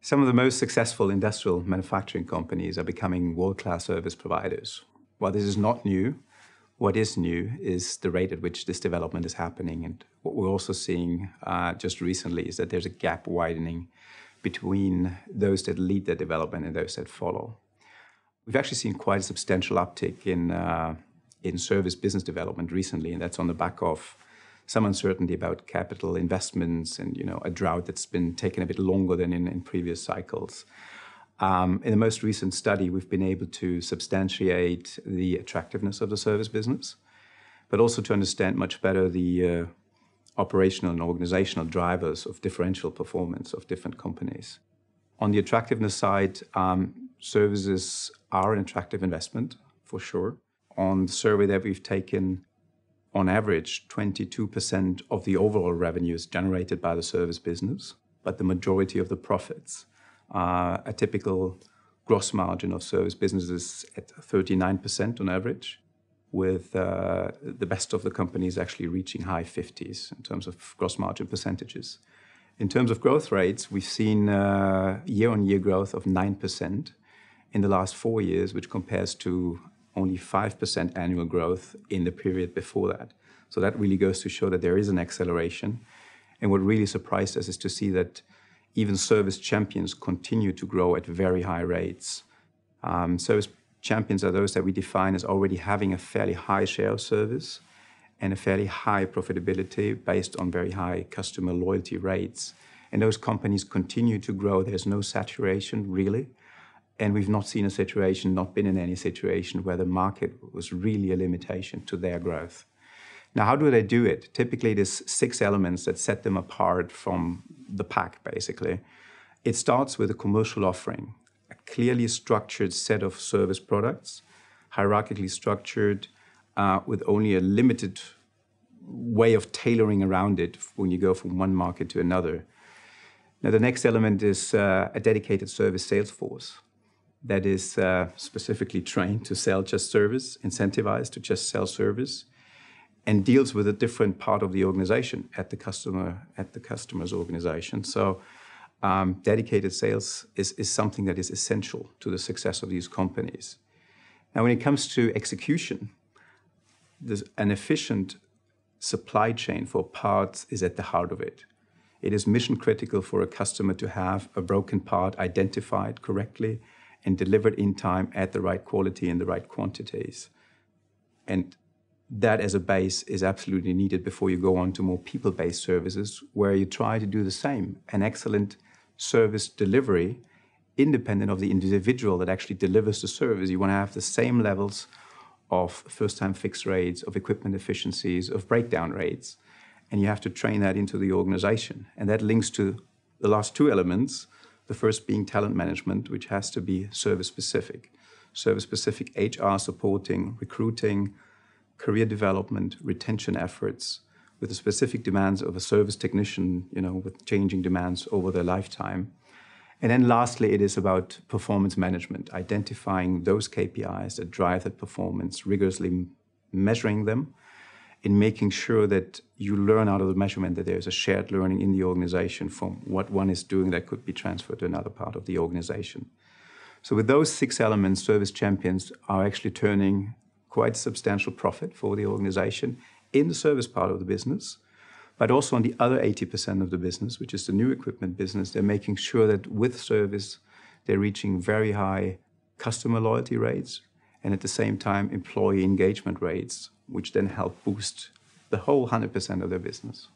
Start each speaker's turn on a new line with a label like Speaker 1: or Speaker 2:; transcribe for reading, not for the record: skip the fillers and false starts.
Speaker 1: Some of the most successful industrial manufacturing companies are becoming world-class service providers. While this is not new, what is new is the rate at which this development is happening. And what we're also seeing just recently is that there's a gap widening between those that lead the development and those that follow. We've actually seen quite a substantial uptick in service business development recently, and that's on the back of some uncertainty about capital investments and a drought that's been taking a bit longer than in previous cycles. In the most recent study, we've been able to substantiate the attractiveness of the service business, but also to understand much better the operational and organizational drivers of differential performance of different companies. On the attractiveness side, services are an attractive investment, for sure. On the survey that we've taken, on average, 22% of the overall revenue is generated by the service business, but the majority of the profits. A typical gross margin of service businesses at 39% on average, with the best of the companies actually reaching high 50s in terms of gross margin percentages. In terms of growth rates, we've seen year-on-year growth of 9% in the last 4 years, which compares to only 5% annual growth in the period before that. So that really goes to show that there is an acceleration. And what really surprised us is to see that even service champions continue to grow at very high rates. Service champions are those that we define as already having a fairly high share of service and a fairly high profitability based on very high customer loyalty rates. And those companies continue to grow. There's no saturation, really. And we've not seen a situation, not been in any situation where the market was really a limitation to their growth. Now, how do they do it? Typically, there's 6 elements that set them apart from the pack, basically. It starts with a commercial offering, a clearly structured set of service products, hierarchically structured, with only a limited way of tailoring around it when you go from one market to another. Now, the next element is a dedicated service sales force that is specifically trained to sell just service, incentivized to just sell service, and deals with a different part of the organization at the customer's organization. So dedicated sales is something that is essential to the success of these companies. Now, when it comes to execution, there's an efficient supply chain for parts is at the heart of it. It is mission critical for a customer to have a broken part identified correctly and delivered in time at the right quality and the right quantities. And that as a base is absolutely needed before you go on to more people-based services where you try to do the same. An excellent service delivery, independent of the individual that actually delivers the service. You want to have the same levels of first-time fix rates, of equipment efficiencies, of breakdown rates. And you have to train that into the organization. And that links to the last 2 elements. The first being talent management, which has to be service-specific. Service-specific HR supporting, recruiting, career development, retention efforts, with the specific demands of a service technician, with changing demands over their lifetime. And then lastly, it is about performance management, identifying those KPIs that drive that performance, rigorously measuring them, in making sure that you learn out of the measurement that there's a shared learning in the organization from what one is doing that could be transferred to another part of the organization. So with those 6 elements, service champions are actually turning quite substantial profit for the organization in the service part of the business, but also on the other 80% of the business, which is the new equipment business. They're making sure that with service, they're reaching very high customer loyalty rates and at the same time employee engagement rates, which then help boost the whole 100% of their business.